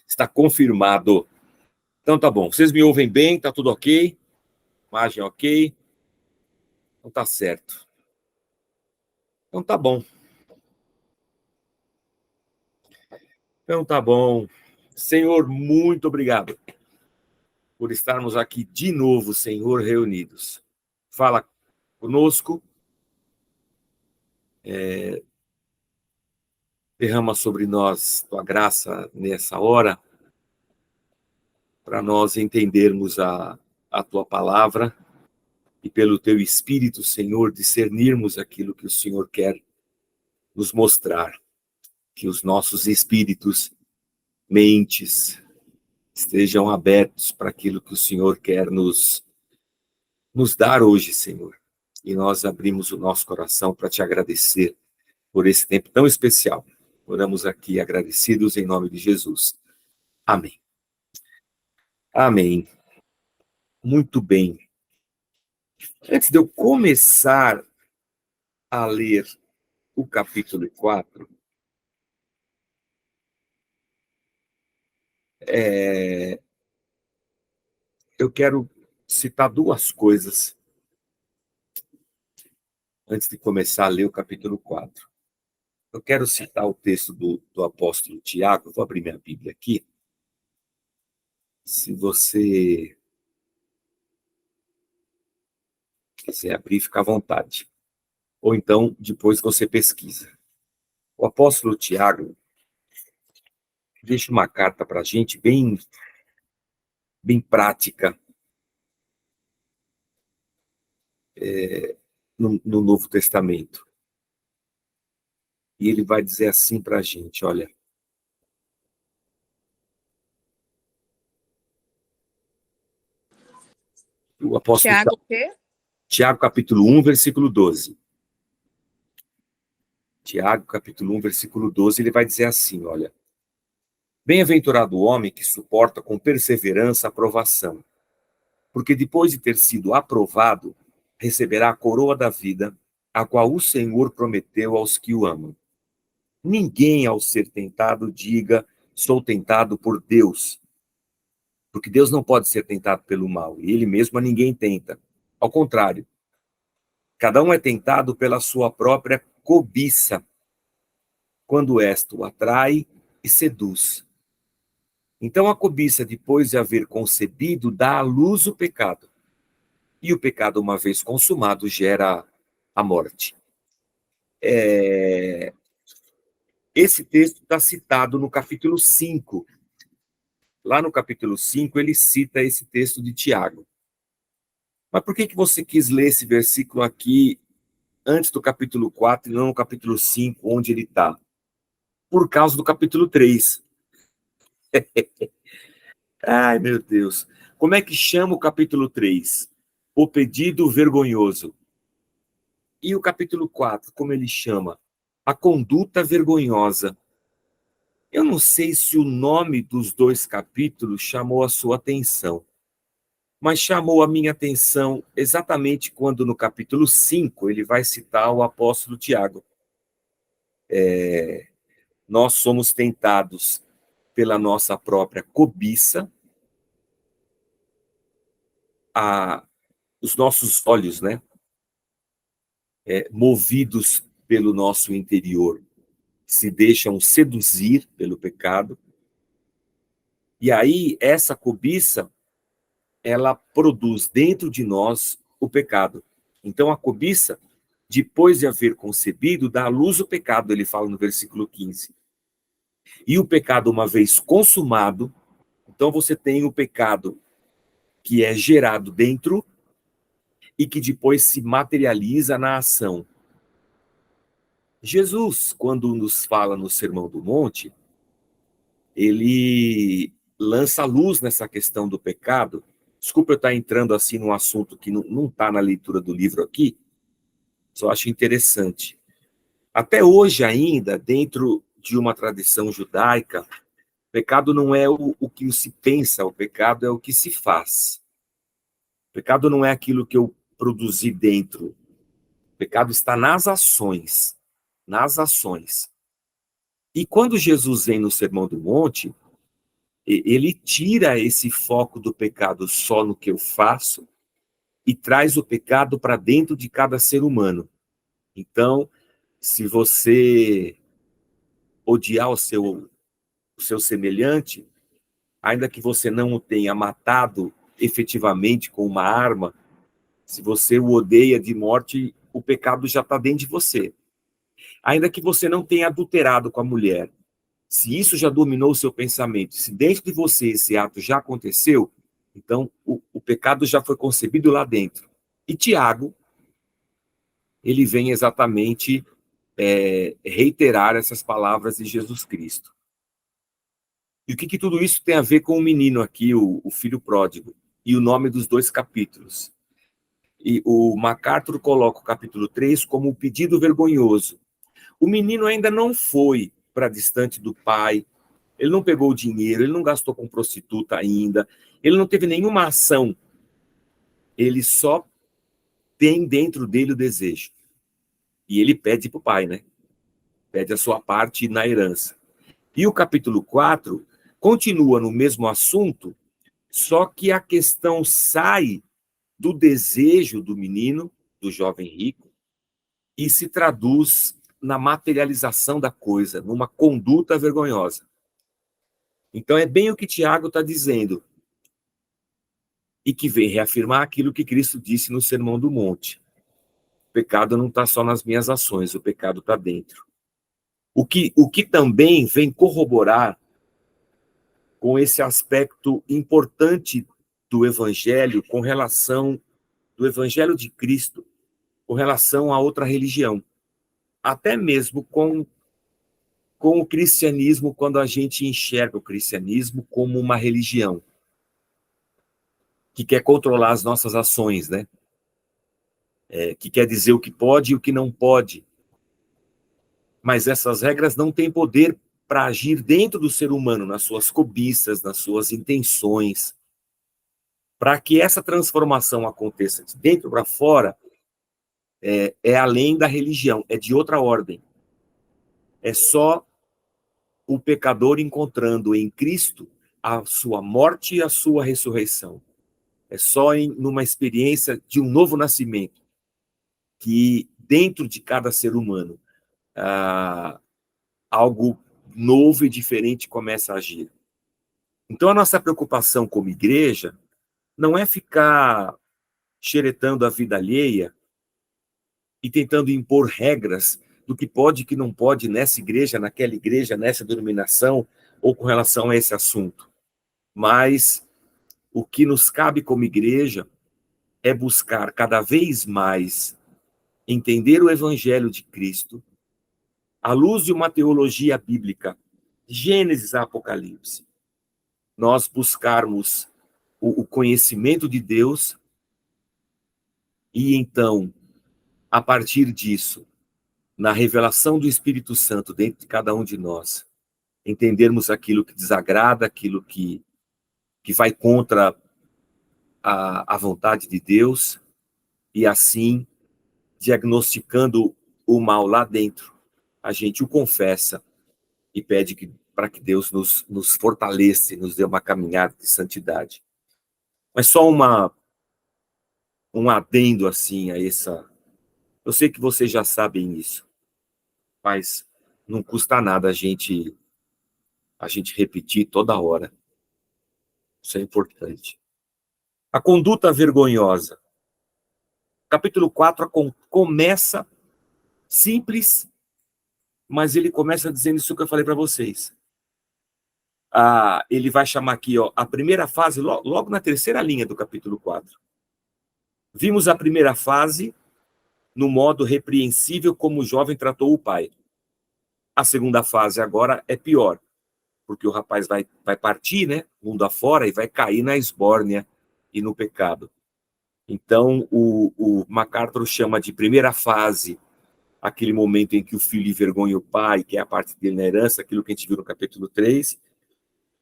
Está confirmado. Então tá bom. Vocês me ouvem bem? Tá tudo ok? Imagem ok? Então tá certo. Então tá bom. Então tá bom. Senhor, muito obrigado por estarmos aqui de novo, Senhor, reunidos. Fala conosco. Derrama sobre nós tua graça nessa hora, para nós entendermos a tua palavra e pelo teu Espírito, Senhor, discernirmos aquilo que o Senhor quer nos mostrar. Que os nossos espíritos, mentes, estejam abertos para aquilo que o Senhor quer nos dar hoje, Senhor. E nós abrimos o nosso coração para te agradecer por esse tempo tão especial. Oramos aqui agradecidos em nome de Jesus. Amém. Amém. Muito bem. Antes de eu começar a ler o capítulo 4, eu quero citar duas coisas antes de começar a ler o capítulo 4. Eu quero citar o texto do apóstolo Tiago. Vou abrir minha Bíblia aqui. Se você quiser abrir, fica à vontade. Ou então, depois você pesquisa. O apóstolo Tiago deixa uma carta para a gente bem prática no Novo Testamento. E ele vai dizer assim para a gente, olha. O apóstolo Tiago, o quê? Tiago, capítulo 1, versículo 12. Tiago, capítulo 1, versículo 12, ele vai dizer assim, olha. Bem-aventurado o homem que suporta com perseverança a provação, porque depois de ter sido aprovado, receberá a coroa da vida, a qual o Senhor prometeu aos que o amam. Ninguém, ao ser tentado, diga, sou tentado por Deus, porque Deus não pode ser tentado pelo mal, e ele mesmo a ninguém tenta. Ao contrário, cada um é tentado pela sua própria cobiça, quando esta o atrai e seduz. Então a cobiça, depois de haver concebido, dá à luz o pecado. E o pecado, uma vez consumado, gera a morte. Esse texto está citado no capítulo 5. Lá no capítulo 5, ele cita esse texto de Tiago. Mas por que você quis ler esse versículo aqui antes do capítulo 4 e não no capítulo 5, onde ele está? Por causa do capítulo 3. Ai, meu Deus. Como é que chama o capítulo 3? O pedido vergonhoso. E o capítulo 4, como ele chama? A conduta vergonhosa. Eu não sei se o nome dos dois capítulos chamou a sua atenção, mas chamou a minha atenção exatamente quando no capítulo 5 ele vai citar o apóstolo Tiago. Nós somos tentados pela nossa própria cobiça, os nossos olhos, né? Movidos pelo nosso interior, se deixam seduzir pelo pecado. E aí, essa cobiça, ela produz dentro de nós o pecado. Então, a cobiça, depois de haver concebido, dá à luz o pecado, ele fala no versículo 15. E o pecado, uma vez consumado, então você tem o pecado que é gerado dentro e que depois se materializa na ação. Jesus, quando nos fala no Sermão do Monte, ele lança luz nessa questão do pecado. Desculpa eu estar entrando assim num assunto que não está na leitura do livro aqui, só acho interessante. Até hoje ainda, dentro de uma tradição judaica, o pecado não é o que se pensa, o pecado é o que se faz. O pecado não é aquilo que eu produzi dentro. O pecado está nas ações. Nas ações. E quando Jesus vem no Sermão do Monte, Ele tira esse foco do pecado só no que eu faço e traz o pecado para dentro de cada ser humano. Então, se você odiar o seu semelhante, ainda que você não o tenha matado efetivamente com uma arma, se você o odeia de morte, o pecado já está dentro de você. Ainda que você não tenha adulterado com a mulher, se isso já dominou o seu pensamento, se dentro de você esse ato já aconteceu, então o pecado já foi concebido lá dentro. E Tiago, ele vem exatamente reiterar essas palavras de Jesus Cristo. E o que tudo isso tem a ver com o menino aqui, o filho pródigo, e o nome dos 2 capítulos? E o MacArthur coloca o capítulo 3 como o pedido vergonhoso. O menino ainda não foi para distante do pai, ele não pegou o dinheiro, ele não gastou com prostituta ainda, ele não teve nenhuma ação, ele só tem dentro dele o desejo. E ele pede para o pai, né? Pede a sua parte na herança. E o capítulo 4 continua no mesmo assunto, só que a questão sai do desejo do menino, do jovem rico, e se traduz na materialização da coisa, numa conduta vergonhosa. Então é bem o que Tiago está dizendo, e que vem reafirmar aquilo que Cristo disse no Sermão do Monte. O pecado não está só nas minhas ações, o pecado está dentro. O que também vem corroborar com esse aspecto importante do Evangelho, com relação do Evangelho de Cristo, com relação a outra religião. Até mesmo com o cristianismo, quando a gente enxerga o cristianismo como uma religião que quer controlar as nossas ações, né? Que quer dizer o que pode e o que não pode. Mas essas regras não têm poder para agir dentro do ser humano, nas suas cobiças, nas suas intenções. Para que essa transformação aconteça de dentro para fora, é além da religião, é de outra ordem. É só o pecador encontrando em Cristo a sua morte e a sua ressurreição. É só numa experiência de um novo nascimento que, dentro de cada ser humano, algo novo e diferente começa a agir. Então, a nossa preocupação como igreja não é ficar xeretando a vida alheia e tentando impor regras do que pode e que não pode nessa igreja, nessa denominação, ou com relação a esse assunto. Mas o que nos cabe como igreja é buscar cada vez mais entender o Evangelho de Cristo à luz de uma teologia bíblica, Gênesis a Apocalipse. Nós buscarmos o conhecimento de Deus e então, a partir disso, na revelação do Espírito Santo dentro de cada um de nós, entendermos aquilo que desagrada, aquilo que vai contra a vontade de Deus, e assim, diagnosticando o mal lá dentro, a gente o confessa e pede para que Deus nos fortaleça, nos dê uma caminhada de santidade. Mas só um adendo assim a essa... Eu sei que vocês já sabem isso, mas não custa nada a gente repetir toda hora. Isso é importante. A conduta vergonhosa. Capítulo 4 começa simples, mas ele começa dizendo isso que eu falei para vocês. Ele vai chamar aqui, a primeira fase, logo na terceira linha do capítulo 4. Vimos a primeira fase no modo repreensível como o jovem tratou o pai. A segunda fase agora é pior, porque o rapaz vai partir, né, mundo afora, e vai cair na esbórnia e no pecado. Então, o MacArthur chama de primeira fase aquele momento em que o filho envergonha o pai, que é a parte dele na herança, aquilo que a gente viu no capítulo 3,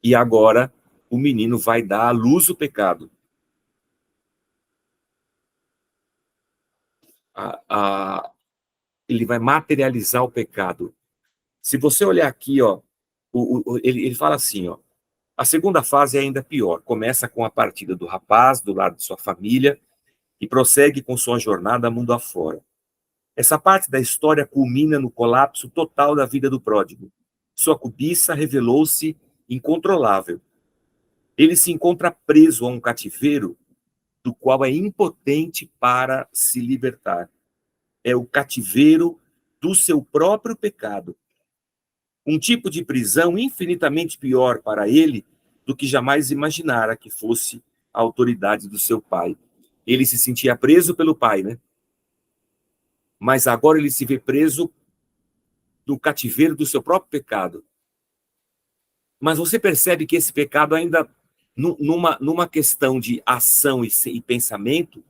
e agora o menino vai dar à luz o pecado. Ele vai materializar o pecado. Se você olhar aqui, ele fala assim, A segunda fase é ainda pior. Começa com a partida do rapaz, do lado de sua família, e prossegue com sua jornada mundo afora. Essa parte da história culmina no colapso total da vida do pródigo. Sua cobiça revelou-se incontrolável. Ele se encontra preso a um cativeiro do qual é impotente para se libertar. É o cativeiro do seu próprio pecado. Um tipo de prisão infinitamente pior para ele do que jamais imaginara que fosse a autoridade do seu pai. Ele se sentia preso pelo pai, né? Mas agora ele se vê preso do cativeiro do seu próprio pecado. Mas você percebe que esse pecado ainda, numa questão de ação e pensamento,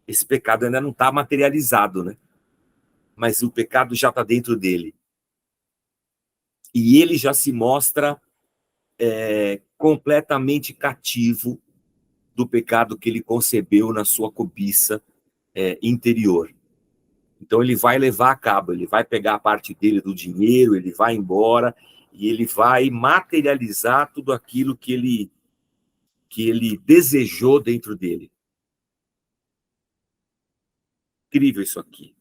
esse pecado ainda não está materializado, né? Mas o pecado já está dentro dele. E ele já se mostra completamente cativo do pecado que ele concebeu na sua cobiça interior. Então ele vai levar a cabo, ele vai pegar a parte dele do dinheiro, ele vai embora e ele vai materializar tudo aquilo que ele desejou dentro dele. Incrível isso aqui.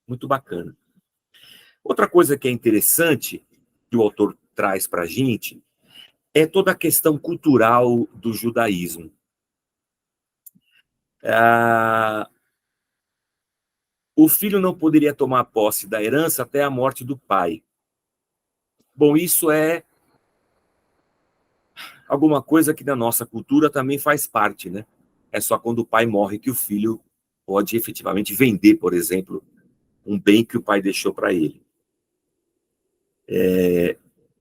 Muito bacana. Outra coisa que é interessante, que o autor traz para a gente, é toda a questão cultural do judaísmo. O filho não poderia tomar posse da herança até a morte do pai. Bom, isso é alguma coisa que na nossa cultura também faz parte, né? É só quando o pai morre que o filho pode efetivamente vender, por exemplo, um bem que o pai deixou para ele.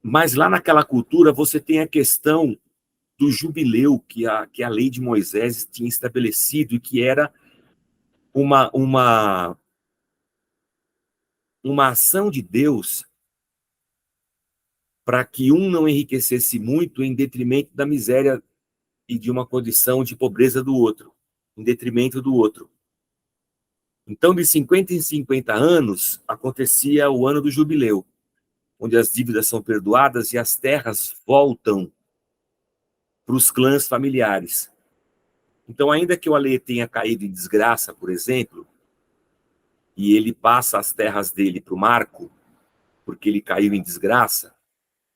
Mas lá naquela cultura você tem a questão do jubileu que a lei de Moisés tinha estabelecido e que era uma ação de Deus para que um não enriquecesse muito em detrimento da miséria e de uma condição de pobreza do outro, em detrimento do outro. Então, de 50 em 50 anos, acontecia o ano do jubileu, onde as dívidas são perdoadas e as terras voltam para os clãs familiares. Então, ainda que o Alê tenha caído em desgraça, por exemplo, e ele passa as terras dele para o Marco, porque ele caiu em desgraça,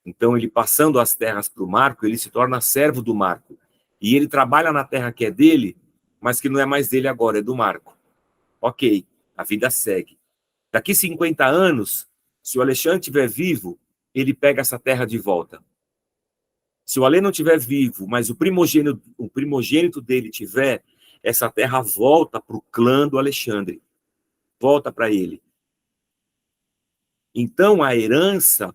então ele passando as terras para o Marco, ele se torna servo do Marco. E ele trabalha na terra que é dele, mas que não é mais dele agora, é do Marco. Ok, a vida segue. Daqui 50 anos, se o Alexandre estiver vivo, ele pega essa terra de volta. Se o Alê não estiver vivo, mas o primogênito dele tiver, essa terra volta para o clã do Alexandre. Volta para ele. Então, a herança,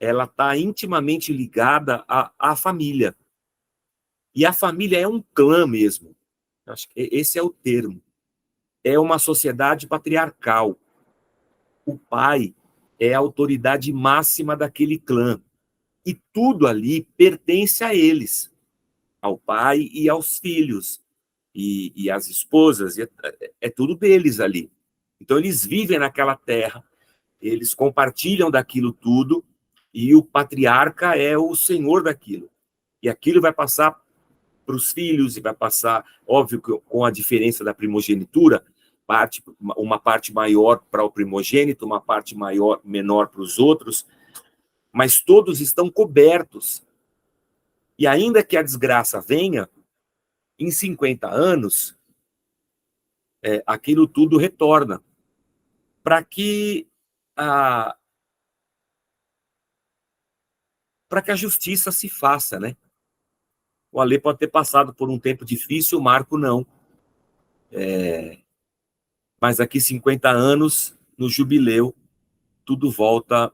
ela está intimamente ligada à família. E a família é um clã mesmo. Acho que esse é o termo. É uma sociedade patriarcal. O pai é a autoridade máxima daquele clã. E tudo ali pertence a eles, ao pai e aos filhos, e às esposas, é tudo deles ali. Então, eles vivem naquela terra, eles compartilham daquilo tudo, e o patriarca é o senhor daquilo. E aquilo vai passar para os filhos, e vai passar, óbvio, com a diferença da primogenitura, uma parte maior para o primogênito, uma parte menor para os outros, mas todos estão cobertos. E ainda que a desgraça venha, em 50 anos, aquilo tudo retorna. Para que a justiça se faça, né? O Alê pode ter passado por um tempo difícil, o Marco não. Mas daqui 50 anos, no jubileu, tudo volta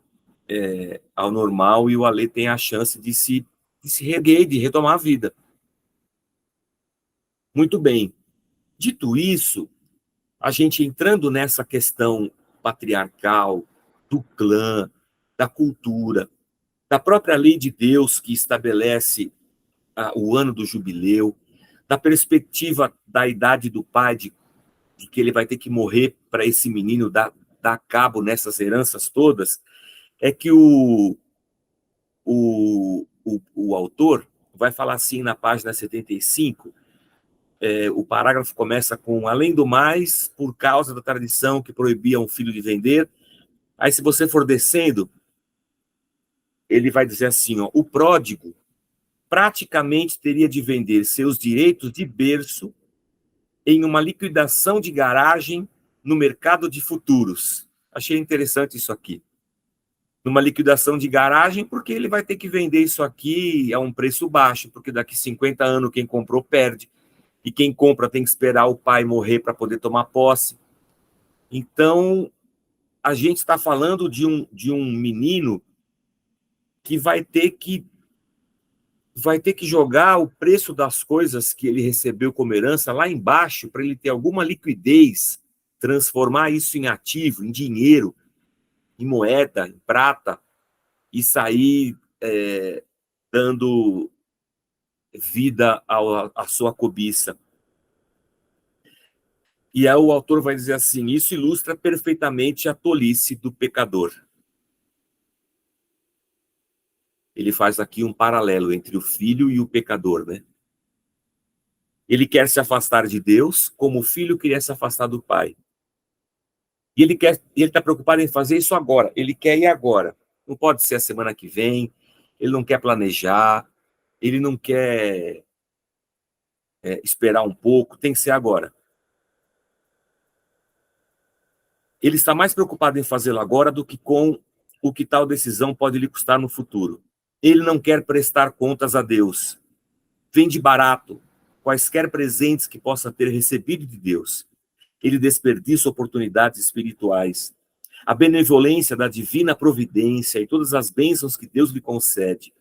ao normal e o Alê tem a chance de se reerguer, de retomar a vida. Muito bem. Dito isso, a gente entrando nessa questão patriarcal, do clã, da cultura, da própria lei de Deus que estabelece o ano do jubileu, da perspectiva da idade do pai, de que ele vai ter que morrer para esse menino dar cabo nessas heranças todas, é que o o autor vai falar assim na página 75, o parágrafo começa com: além do mais, por causa da tradição que proibia um filho de vender. Aí, se você for descendo, ele vai dizer assim, ó: o pródigo praticamente teria de vender seus direitos de berço em uma liquidação de garagem no mercado de futuros. Achei interessante isso aqui. Numa liquidação de garagem, porque ele vai ter que vender isso aqui a um preço baixo, porque daqui 50 anos quem comprou perde, e quem compra tem que esperar o pai morrer para poder tomar posse. Então, a gente está falando de um menino que vai ter que jogar o preço das coisas que ele recebeu como herança lá embaixo para ele ter alguma liquidez, transformar isso em ativo, em dinheiro, em moeda, em prata, e sair dando vida à sua cobiça. E aí o autor vai dizer assim: isso ilustra perfeitamente a tolice do pecador. Ele faz aqui um paralelo entre o filho e o pecador, né? Ele quer se afastar de Deus como o filho queria se afastar do pai. E ele está preocupado em fazer isso agora. Ele quer ir agora. Não pode ser a semana que vem. Ele não quer planejar. Ele não quer esperar um pouco. Tem que ser agora. Ele está mais preocupado em fazê-lo agora do que com o que tal decisão pode lhe custar no futuro. Ele não quer prestar contas a Deus. Vende barato quaisquer presentes que possa ter recebido de Deus. Ele desperdiça oportunidades espirituais. A benevolência da divina providência e todas as bênçãos que Deus lhe concede.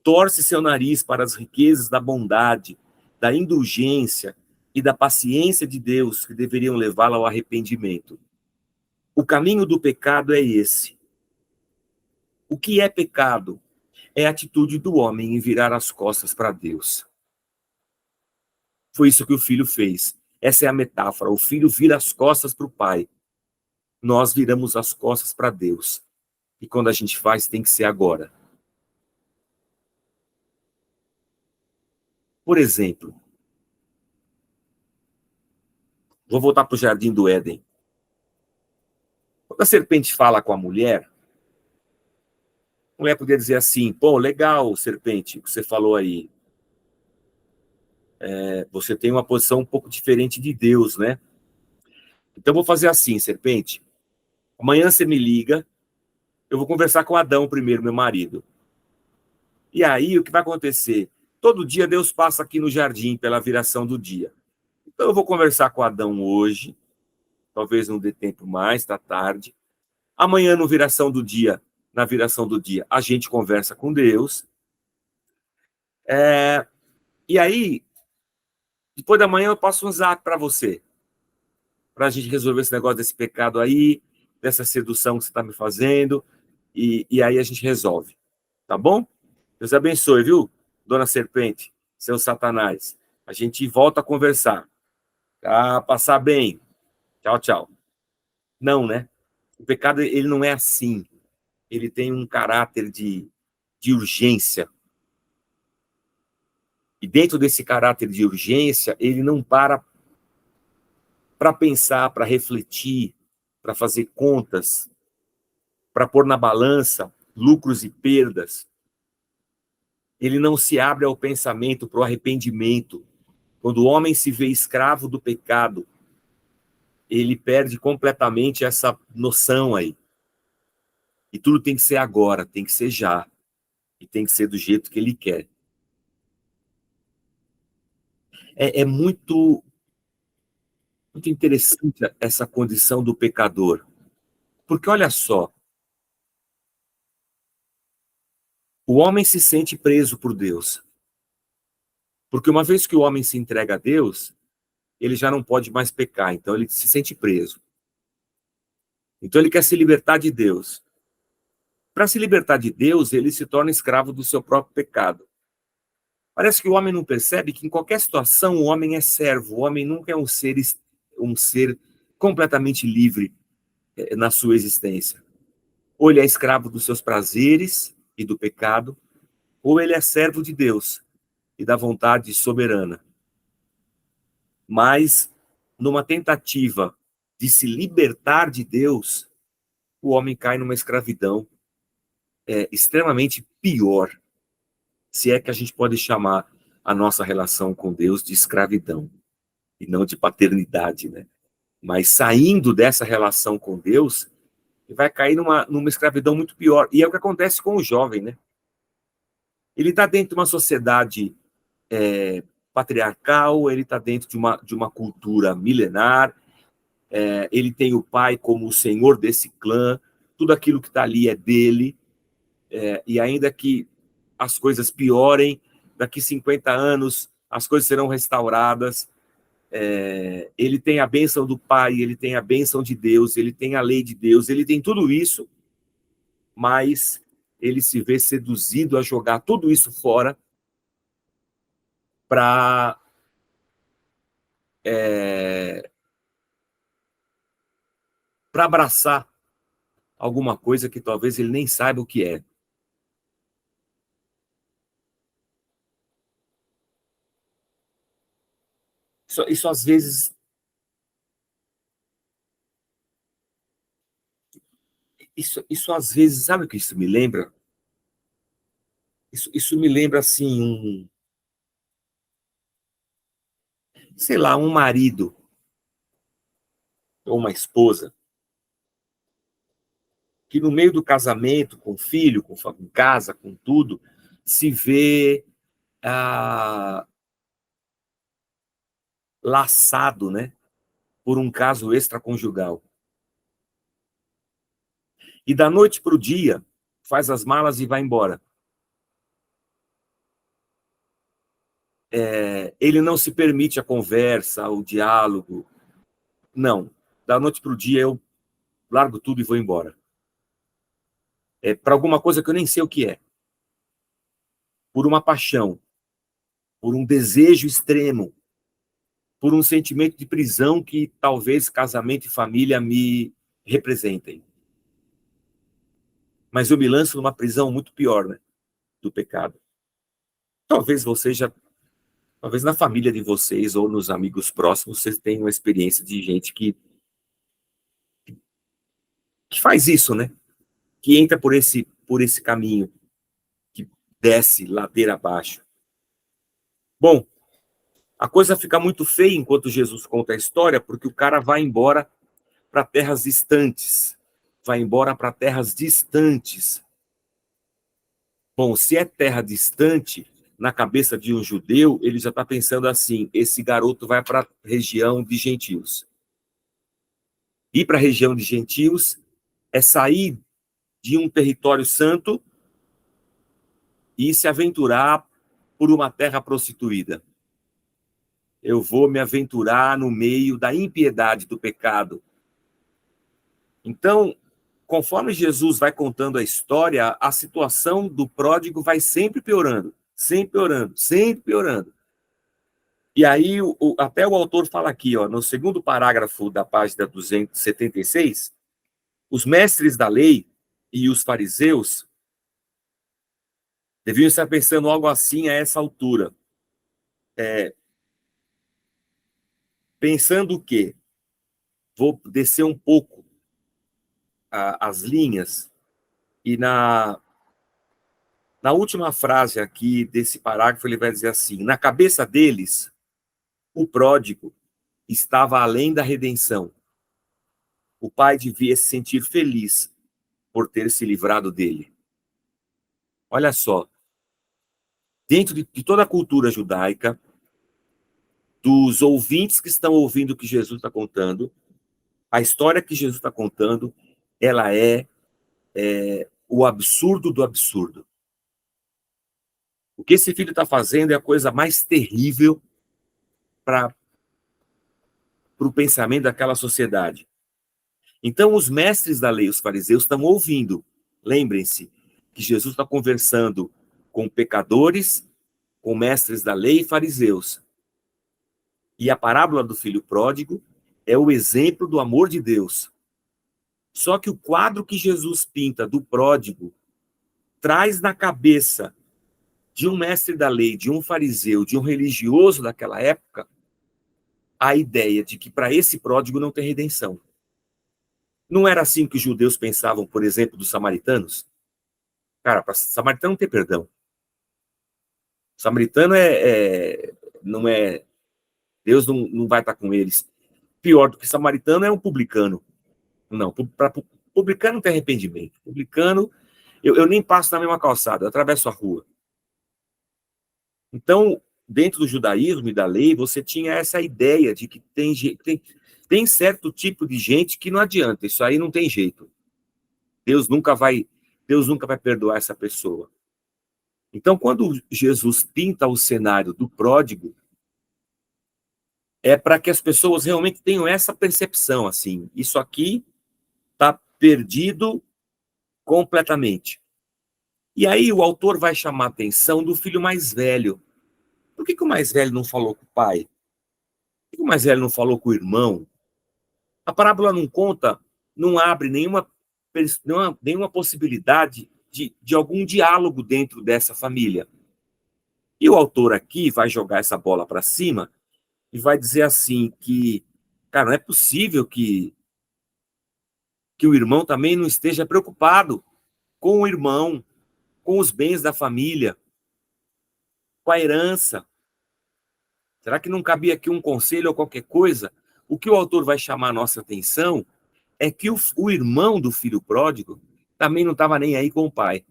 Torce seu nariz para as riquezas da bondade, da indulgência e da paciência de Deus que deveriam levá-lo ao arrependimento. O caminho do pecado é esse. O que é pecado? É a atitude do homem em virar as costas para Deus. Foi isso que o filho fez. Essa é a metáfora. O filho vira as costas para o pai. Nós viramos as costas para Deus. E quando a gente faz, tem que ser agora. Por exemplo, vou voltar para o Jardim do Éden. Quando a serpente fala com a mulher poderia dizer assim: pô, legal, serpente, o que você falou aí. Você tem uma posição um pouco diferente de Deus, né? Então, vou fazer assim, serpente. Amanhã você me liga, eu vou conversar com Adão primeiro, meu marido. E aí, o que vai acontecer? Todo dia Deus passa aqui no jardim pela viração do dia. Então, eu vou conversar com Adão hoje, talvez não dê tempo mais, tá tarde. Amanhã, na viração do dia, a gente conversa com Deus. E aí, depois da manhã, eu passo um zap para você, para a gente resolver esse negócio desse pecado aí, dessa sedução que você está me fazendo, e aí a gente resolve. Tá bom? Deus abençoe, viu, dona Serpente, seu Satanás. A gente volta a conversar. Tá? Passar bem. Tchau, tchau. Não, né? O pecado, ele não é assim. Ele tem um caráter de urgência. E dentro desse caráter de urgência, ele não para pensar, para refletir, para fazer contas, para pôr na balança lucros e perdas. Ele não se abre ao pensamento, para o arrependimento. Quando o homem se vê escravo do pecado, ele perde completamente essa noção aí. E tudo tem que ser agora, tem que ser já. E tem que ser do jeito que ele quer. É muito interessante essa condição do pecador. Porque olha só, o homem se sente preso por Deus. Porque uma vez que o homem se entrega a Deus, ele já não pode mais pecar, então ele se sente preso. Então ele quer se libertar de Deus. Para se libertar de Deus, ele se torna escravo do seu próprio pecado. Parece que o homem não percebe que em qualquer situação o homem é servo, o homem nunca é um ser completamente livre na sua existência. Ou ele é escravo dos seus prazeres, e do pecado, ou ele é servo de Deus e da vontade soberana. Mas, numa tentativa de se libertar de Deus, o homem cai numa escravidão extremamente pior, se é que a gente pode chamar a nossa relação com Deus de escravidão, e não de paternidade, né? Mas saindo dessa relação com Deus, ele vai cair numa escravidão muito pior. E é o que acontece com o jovem, né? Ele está dentro de uma sociedade patriarcal, ele está dentro de uma cultura milenar, ele tem o pai como o senhor desse clã, tudo aquilo que está ali é dele, e ainda que as coisas piorem, daqui 50 anos as coisas serão restauradas, ele tem a bênção do pai, ele tem a bênção de Deus, ele tem a lei de Deus, ele tem tudo isso, mas ele se vê seduzido a jogar tudo isso fora para abraçar alguma coisa que talvez ele nem saiba o que é. Isso às vezes... Isso às vezes, sabe o que isso me lembra? Isso me lembra, assim, sei lá, um marido ou uma esposa que no meio do casamento, com filho, com casa, com tudo, se vê laçado, né, por um caso extraconjugal. E da noite para o dia, faz as malas e vai embora. Ele não se permite a conversa, o diálogo. Não. Da noite para o dia, eu largo tudo e vou embora. Para alguma coisa que eu nem sei o que é. Por uma paixão, por um desejo extremo, por um sentimento de prisão que talvez casamento e família me representem. Mas eu me lanço numa prisão muito pior, né, do pecado. Talvez talvez na família de vocês ou nos amigos próximos vocês tenham uma experiência de gente que faz isso, né? Que entra por esse caminho, que desce ladeira abaixo. Bom, a coisa fica muito feia enquanto Jesus conta a história, porque o cara vai embora para terras distantes. Vai embora para terras distantes. Bom, se é terra distante, na cabeça de um judeu, ele já está pensando assim: esse garoto vai para a região de gentios. Ir para a região de gentios é sair de um território santo e se aventurar por uma terra prostituída. Eu vou me aventurar no meio da impiedade, do pecado. Então, conforme Jesus vai contando a história, a situação do pródigo vai sempre piorando, sempre piorando, sempre piorando. E aí, até o autor fala aqui, no segundo parágrafo da página 276, os mestres da lei e os fariseus deviam estar pensando algo assim a essa altura. Pensando o quê? Vou descer um pouco as linhas, e na última frase aqui desse parágrafo ele vai dizer assim: na cabeça deles, o pródigo estava além da redenção. O pai devia se sentir feliz por ter se livrado dele. Olha só, dentro de toda a cultura judaica, dos ouvintes que estão ouvindo o que Jesus está contando, a história que Jesus está contando, ela é o absurdo do absurdo. O que esse filho está fazendo é a coisa mais terrível para o pensamento daquela sociedade. Então, os mestres da lei, os fariseus, estão ouvindo. Lembrem-se que Jesus está conversando com pecadores, com mestres da lei e fariseus. E a parábola do filho pródigo é o exemplo do amor de Deus. Só que o quadro que Jesus pinta do pródigo traz na cabeça de um mestre da lei, de um fariseu, de um religioso daquela época, a ideia de que para esse pródigo não tem redenção. Não era assim que os judeus pensavam, por exemplo, dos samaritanos? Cara, para samaritano não tem perdão. Samaritano não é... Deus não vai estar com eles. Pior do que samaritano é um publicano. Não, para publicano não tem arrependimento. Publicano, eu nem passo na mesma calçada, eu atravesso a rua. Então, dentro do judaísmo e da lei, você tinha essa ideia de que tem certo tipo de gente que não adianta, isso aí não tem jeito. Deus nunca vai perdoar essa pessoa. Então, quando Jesus pinta o cenário do pródigo, é para que as pessoas realmente tenham essa percepção, assim, isso aqui está perdido completamente. E aí o autor vai chamar a atenção do filho mais velho. Por que o mais velho não falou com o pai? Por que o mais velho não falou com o irmão? A parábola não conta, não abre nenhuma possibilidade de algum diálogo dentro dessa família. E o autor aqui vai jogar essa bola para cima e vai dizer assim que, cara, não é possível que o irmão também não esteja preocupado com o irmão, com os bens da família, com a herança. Será que não cabia aqui um conselho ou qualquer coisa? O que o autor vai chamar a nossa atenção é que o irmão do filho pródigo também não estava nem aí com o pai.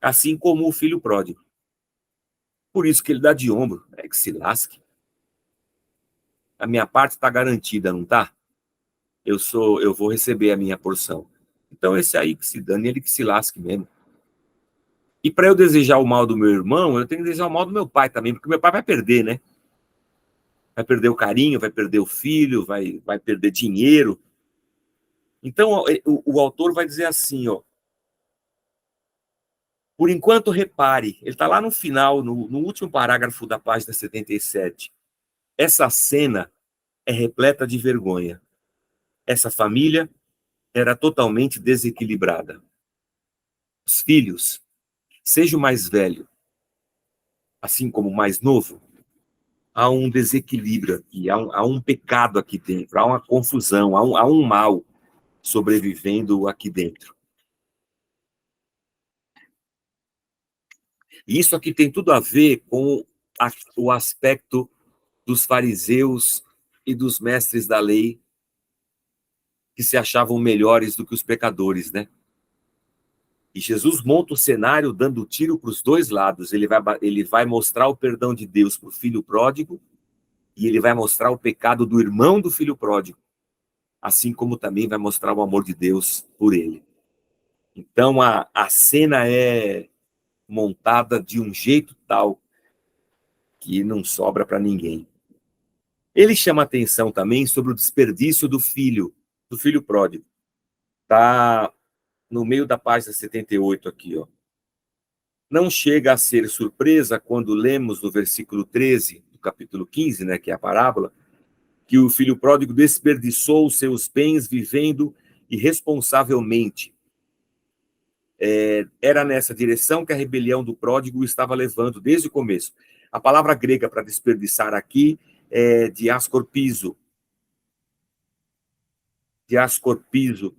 Assim como o filho pródigo. Por isso que ele dá de ombro. É que se lasque. A minha parte está garantida, não está? Eu vou receber a minha porção. Então esse aí que se dane, ele que se lasque mesmo. E para eu desejar o mal do meu irmão, eu tenho que desejar o mal do meu pai também, porque meu pai vai perder, né? Vai perder o carinho, vai perder o filho, vai perder dinheiro. Então o autor vai dizer assim, ó, por enquanto repare, ele está lá no final, no último parágrafo da página 77. Essa cena é repleta de vergonha. Essa família era totalmente desequilibrada. Os filhos, seja o mais velho, assim como o mais novo, há um desequilíbrio aqui, há um pecado aqui dentro, há uma confusão, há um mal sobrevivendo aqui dentro. E isso aqui tem tudo a ver com o aspecto dos fariseus e dos mestres da lei que se achavam melhores do que os pecadores, né? E Jesus monta o cenário dando tiro para os dois lados. Ele vai mostrar o perdão de Deus para o filho pródigo e ele vai mostrar o pecado do irmão do filho pródigo, assim como também vai mostrar o amor de Deus por ele. Então a cena é montada de um jeito tal que não sobra para ninguém. Ele chama atenção também sobre o desperdício do filho pródigo. Está no meio da página 78 aqui, ó. Não chega a ser surpresa quando lemos no versículo 13 do capítulo 15, né, que é a parábola, que o filho pródigo desperdiçou os seus bens vivendo irresponsavelmente. Era nessa direção que a rebelião do pródigo estava levando desde o começo. A palavra grega para desperdiçar aqui é diascorpizo. Diascorpizo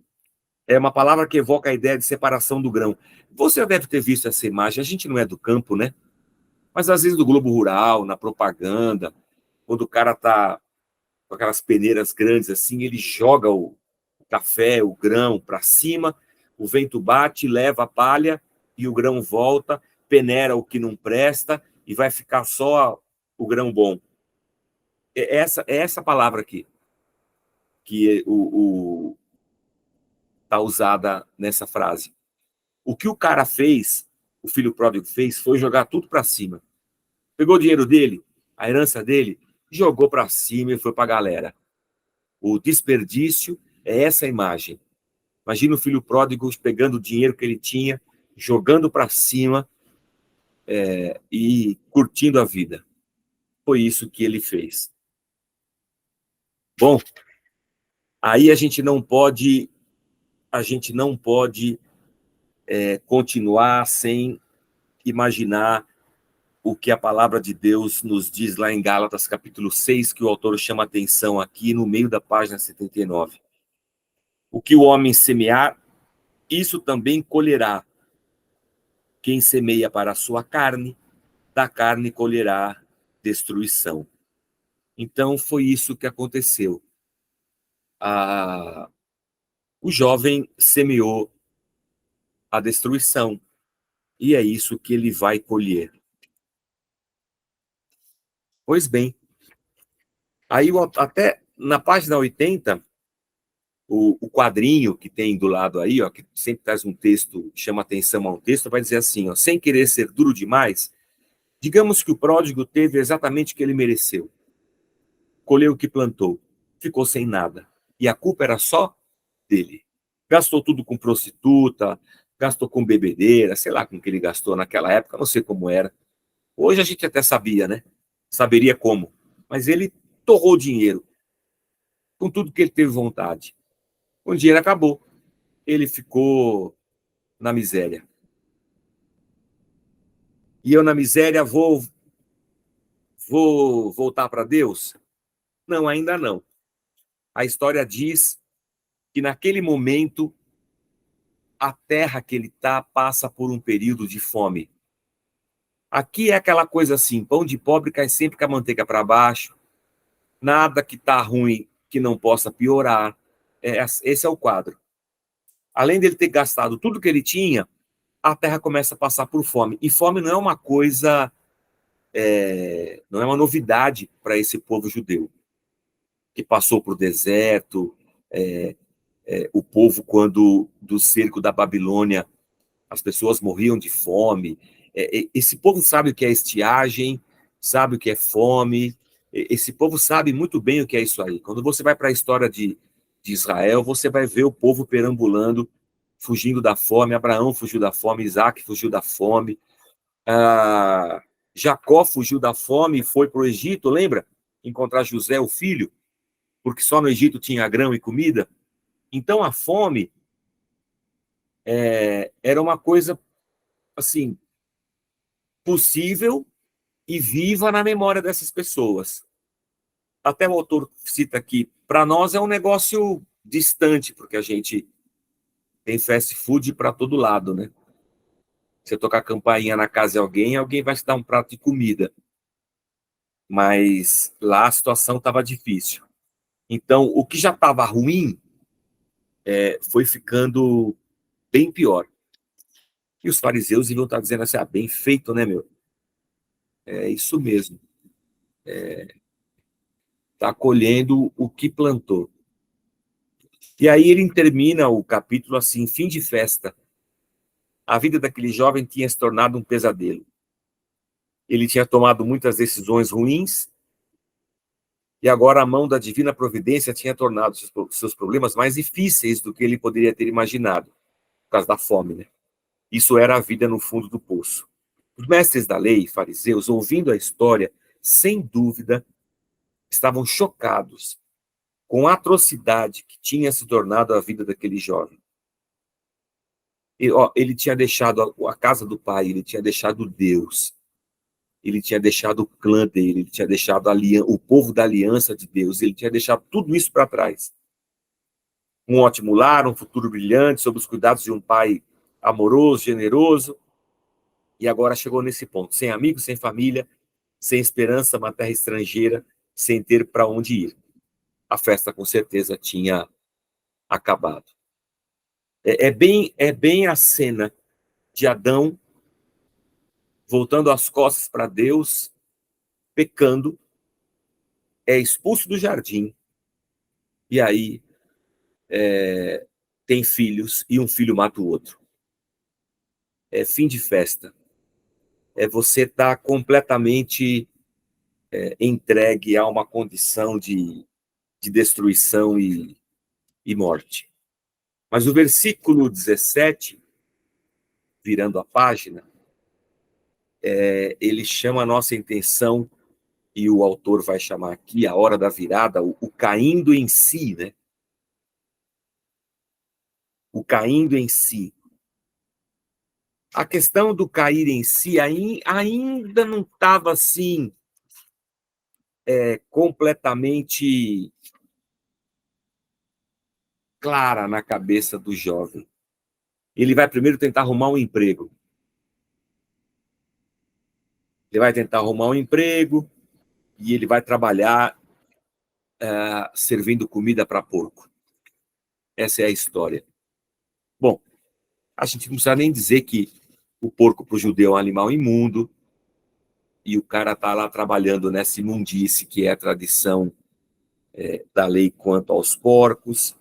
é uma palavra que evoca a ideia de separação do grão. Você já deve ter visto essa imagem. A gente não é do campo, né? Mas às vezes do Globo Rural, na propaganda, quando o cara tá com aquelas peneiras grandes assim, ele joga o café, o grão para cima, o vento bate, leva a palha e o grão volta, peneira o que não presta e vai ficar só o grão bom. É essa palavra aqui que tá usada nessa frase. O que o cara fez, o filho pródigo fez, foi jogar tudo para cima. Pegou o dinheiro dele, a herança dele, jogou para cima e foi para a galera. O desperdício é essa imagem. Imagina o filho pródigo pegando o dinheiro que ele tinha, jogando para cima e curtindo a vida. Foi isso que ele fez. Bom, aí a gente não pode continuar sem imaginar o que a palavra de Deus nos diz lá em Gálatas, capítulo 6, que o autor chama atenção aqui no meio da página 79. O que o homem semear, isso também colherá. Quem semeia para a sua carne, da carne colherá destruição. Então, foi isso que aconteceu. O jovem semeou a destruição, e é isso que ele vai colher. Pois bem, aí até na página 80, o quadrinho que tem do lado aí, ó, que sempre traz um texto, chama atenção a um texto, vai dizer assim, ó, sem querer ser duro demais, digamos que o pródigo teve exatamente o que ele mereceu. Colheu o que plantou, ficou sem nada. E a culpa era só dele. Gastou tudo com prostituta, gastou com bebedeira, sei lá com o que ele gastou naquela época, não sei como era. Hoje a gente até sabia, né? Saberia como. Mas ele torrou dinheiro com tudo que ele teve vontade. O dinheiro acabou. Ele ficou na miséria. E eu na miséria vou voltar para Deus? Não, ainda não. A história diz que naquele momento a terra que ele está passa por um período de fome. Aqui é aquela coisa assim, pão de pobre cai sempre com a manteiga para baixo, nada que está ruim que não possa piorar. Esse é o quadro. Além dele ter gastado tudo que ele tinha, a terra começa a passar por fome. E fome não é uma coisa, não é uma novidade para esse povo judeu, que passou por deserto, o povo, quando do cerco da Babilônia, as pessoas morriam de fome. Esse povo sabe o que é estiagem, sabe o que é fome. Esse povo sabe muito bem o que é isso aí. Quando você vai para a história de Israel, você vai ver o povo perambulando, fugindo da fome. Abraão fugiu da fome, Isaac fugiu da fome, Jacó fugiu da fome e foi para o Egito, lembra? Encontrar José, o filho, porque só no Egito tinha grão e comida. Então a fome era uma coisa assim possível e viva na memória dessas pessoas. Até o autor cita aqui, para nós é um negócio distante, porque a gente tem fast food para todo lado, né? Você tocar a campainha na casa de alguém, alguém vai te dar um prato de comida. Mas lá a situação estava difícil. Então, o que já estava ruim foi ficando bem pior. E os fariseus iam estar dizendo assim, bem feito, né, meu? É isso mesmo. Está colhendo o que plantou. E aí ele termina o capítulo assim, fim de festa. A vida daquele jovem tinha se tornado um pesadelo. Ele tinha tomado muitas decisões ruins e agora a mão da divina providência tinha tornado seus problemas mais difíceis do que ele poderia ter imaginado, por causa da fome, né? Isso era a vida no fundo do poço. Os mestres da lei, fariseus, ouvindo a história, sem dúvida, estavam chocados com a atrocidade que tinha se tornado a vida daquele jovem. Ele tinha deixado a casa do pai, ele tinha deixado Deus, ele tinha deixado o clã dele, ele tinha deixado o povo da aliança de Deus, ele tinha deixado tudo isso para trás. Um ótimo lar, um futuro brilhante, sob os cuidados de um pai amoroso, generoso, e agora chegou nesse ponto, sem amigos, sem família, sem esperança, uma terra estrangeira, sem ter para onde ir. A festa, com certeza, tinha acabado. É bem a cena de Adão voltando as costas para Deus, pecando, é expulso do jardim, e aí tem filhos, e um filho mata o outro. É fim de festa. Você estar completamente entregue a uma condição de destruição e morte. Mas o versículo 17, virando a página, ele chama a nossa intenção, e o autor vai chamar aqui a hora da virada, o caindo em si, né? O caindo em si. A questão do cair em si ainda não estava assim completamente clara na cabeça do jovem. Ele vai primeiro tentar arrumar um emprego. Ele vai tentar arrumar um emprego e ele vai trabalhar servindo comida para porco. Essa é a história. Bom, a gente não precisa nem dizer que o porco para o judeu é um animal imundo e o cara está lá trabalhando nessa imundice que é a tradição da lei quanto aos porcos.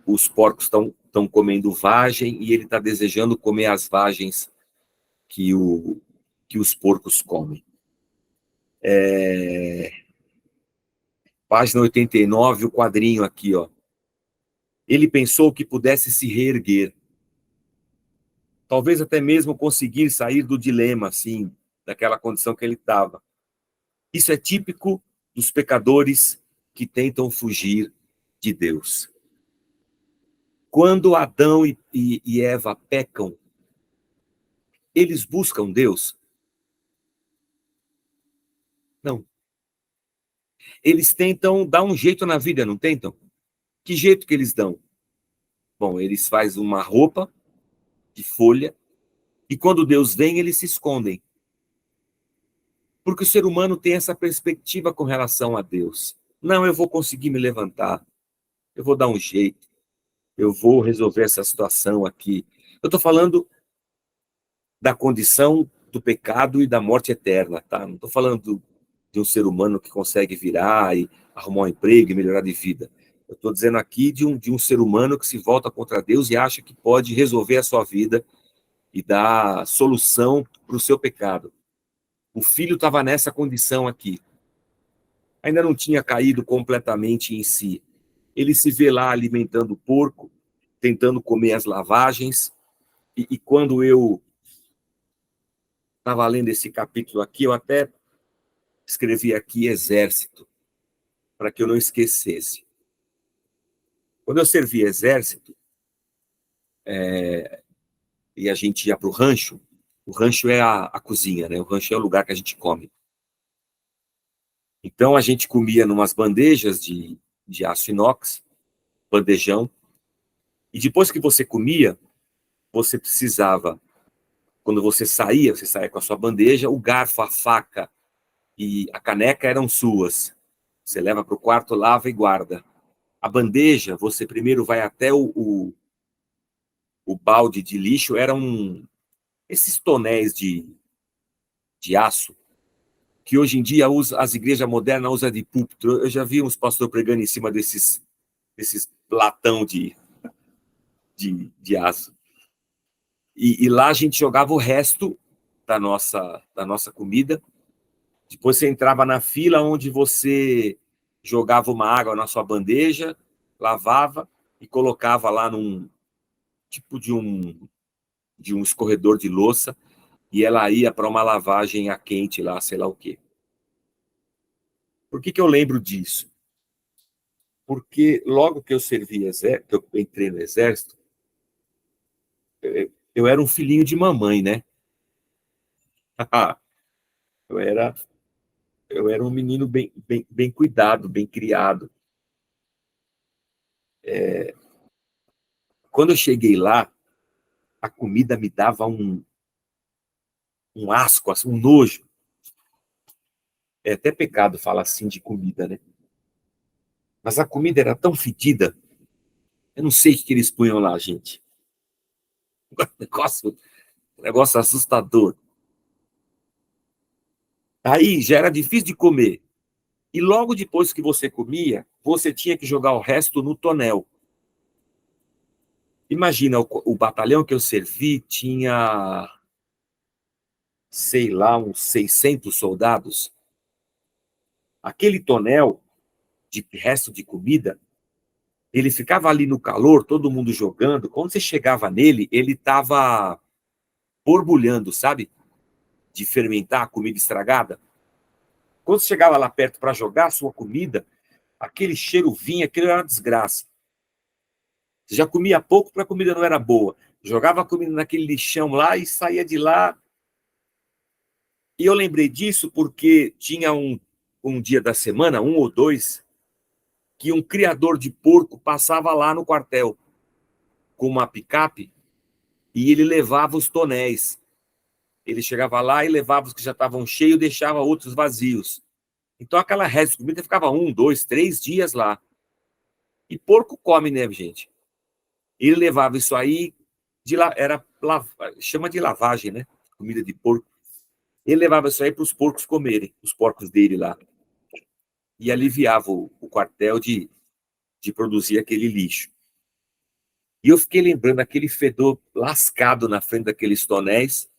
Os porcos estão comendo vagem e ele está desejando comer as vagens que os porcos comem. Página 89, o quadrinho aqui, ó. Ele pensou que pudesse se reerguer. Talvez até mesmo conseguir sair do dilema, assim, daquela condição que ele estava. Isso é típico dos pecadores que tentam fugir de Deus. Quando Adão e Eva pecam, eles buscam Deus? Não. Eles tentam dar um jeito na vida, não tentam? Que jeito que eles dão? Bom, eles fazem uma roupa de folha e quando Deus vem, eles se escondem. Porque o ser humano tem essa perspectiva com relação a Deus. Não, eu vou conseguir me levantar, eu vou dar um jeito, eu vou resolver essa situação aqui. Eu estou falando da condição do pecado e da morte eterna, tá? Não estou falando de um ser humano que consegue virar e arrumar um emprego e melhorar de vida. Eu estou dizendo aqui de um ser humano que se volta contra Deus e acha que pode resolver a sua vida e dar solução para o seu pecado. O filho estava nessa condição aqui. Ainda não tinha caído completamente em si. Ele se vê lá alimentando o porco, tentando comer as lavagens, e quando eu estava lendo esse capítulo aqui, eu até escrevi aqui exército, para que eu não esquecesse. Quando eu servi exército, e a gente ia para o rancho é a cozinha, né? O rancho é o lugar que a gente come. Então a gente comia numas bandejas de aço inox, bandejão, e depois que você comia, você precisava, quando você saía com a sua bandeja, o garfo, a faca e a caneca eram suas. Você leva para o quarto, lava e guarda. A bandeja, você primeiro vai até o balde de lixo, eram esses tonéis de aço, que hoje em dia as igrejas modernas usam de púlpito. Eu já vi uns pastores pregando em cima desses latão de aço. E lá a gente jogava o resto da nossa comida. Depois você entrava na fila onde você jogava uma água na sua bandeja, lavava e colocava lá num tipo de um escorredor de louça, e ela ia para uma lavagem a quente lá, sei lá o quê. Por que eu lembro disso? Porque logo que eu servi exército, que eu entrei no exército, eu era um filhinho de mamãe, né? eu era um menino bem cuidado, bem criado. Quando eu cheguei lá, a comida me dava um asco, assim, um nojo. É até pecado falar assim de comida, né? Mas a comida era tão fedida, eu não sei o que eles punham lá, gente. Negócio assustador. Aí já era difícil de comer. E logo depois que você comia, você tinha que jogar o resto no tonel. Imagina, o batalhão que eu servi tinha, sei lá, uns 600 soldados. Aquele tonel de resto de comida, ele ficava ali no calor, todo mundo jogando. Quando você chegava nele, ele estava borbulhando, sabe? De fermentar a comida estragada. Quando você chegava lá perto para jogar a sua comida, aquele cheiro vinha, aquilo era uma desgraça. Você já comia pouco porque a comida não era boa. Jogava a comida naquele lixão lá e saía de lá. E eu lembrei disso porque tinha um dia da semana, um ou dois, que um criador de porco passava lá no quartel com uma picape e ele levava os tonéis. Ele chegava lá e levava os que já estavam cheios e deixava outros vazios. Então aquela resto de comida ficava 1, 2, 3 dias lá. E porco come, né, gente? Ele levava isso aí, chama de lavagem, né? Comida de porco. Ele levava isso aí para os porcos comerem, os porcos dele lá. E aliviava o quartel de produzir aquele lixo. E eu fiquei lembrando aquele fedor lascado na frente daqueles tonéis,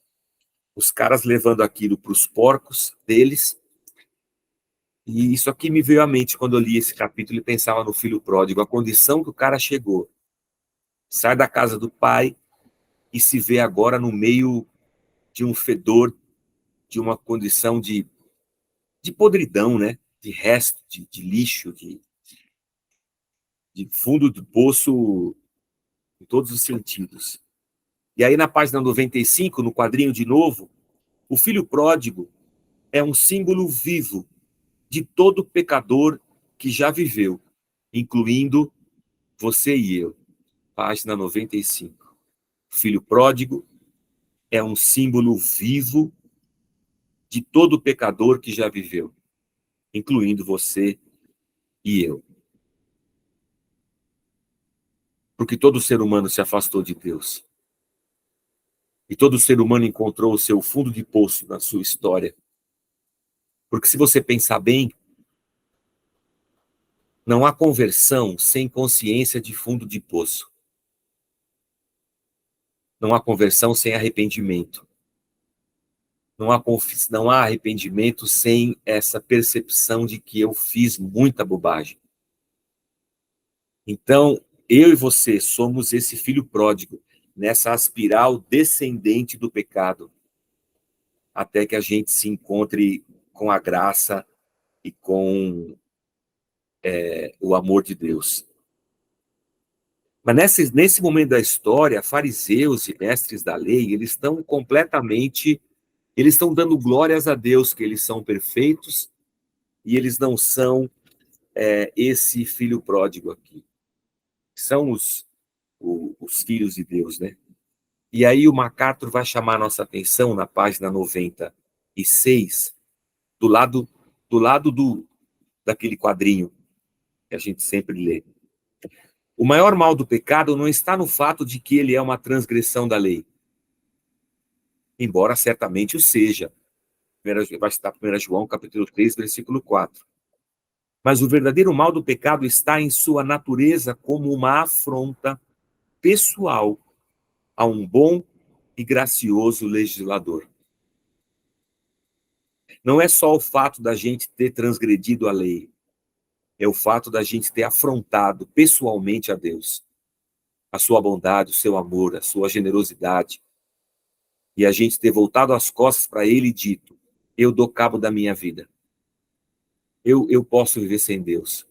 os caras levando aquilo para os porcos deles. E isso aqui me veio à mente quando eu li esse capítulo e pensava no filho pródigo, a condição que o cara chegou. Sai da casa do pai e se vê agora no meio de um fedor, de uma condição de podridão, né? De resto, de lixo, de fundo do poço em todos os sentidos. E aí na página 95, no quadrinho de novo, o filho pródigo é um símbolo vivo de todo pecador que já viveu, incluindo você e eu. Página 95. O filho pródigo é um símbolo vivo de todo pecador que já viveu, incluindo você e eu. Porque todo ser humano se afastou de Deus. E todo ser humano encontrou o seu fundo de poço na sua história. Porque se você pensar bem, não há conversão sem consciência de fundo de poço. Não há conversão sem arrependimento. Não há arrependimento sem essa percepção de que eu fiz muita bobagem. Então, eu e você somos esse filho pródigo, nessa espiral descendente do pecado, até que a gente se encontre com a graça e com o amor de Deus. Mas nesse momento da história, fariseus e mestres da lei, eles estão dando glórias a Deus, que eles são perfeitos, e eles não são esse filho pródigo aqui. São os filhos de Deus, né? E aí o MacArthur vai chamar a nossa atenção na página 96, do lado daquele quadrinho que a gente sempre lê. O maior mal do pecado não está no fato de que ele é uma transgressão da lei, embora certamente o seja. Vai citar 1 João, capítulo 3, versículo 4. Mas o verdadeiro mal do pecado está em sua natureza como uma afronta pessoal a um bom e gracioso legislador. Não é só o fato da gente ter transgredido a lei, é o fato da gente ter afrontado pessoalmente a Deus, a sua bondade, o seu amor, a sua generosidade, e a gente ter voltado as costas para ele e dito: eu dou cabo da minha vida. Eu posso viver sem Deus.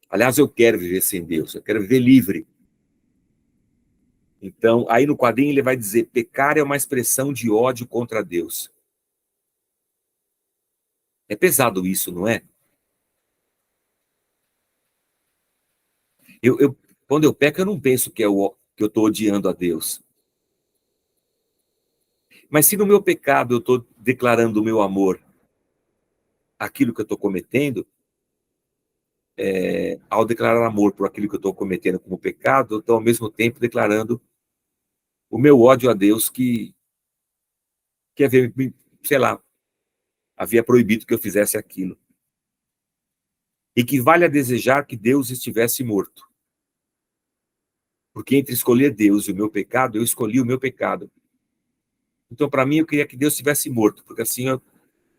Aliás, eu quero viver sem Deus, eu quero viver livre. Então, aí no quadrinho ele vai dizer: pecar é uma expressão de ódio contra Deus. É pesado isso, não é? Quando eu peco, eu não penso que eu estou odiando a Deus. Mas se no meu pecado eu estou declarando o meu amor àquilo que eu estou cometendo, ao declarar amor por aquilo que eu estou cometendo como pecado, eu estou ao mesmo tempo declarando o meu ódio a Deus que havia, sei lá, havia proibido que eu fizesse aquilo. E que vale a desejar que Deus estivesse morto. Porque entre escolher Deus e o meu pecado, eu escolhi o meu pecado. Então, para mim, eu queria que Deus estivesse morto, porque assim eu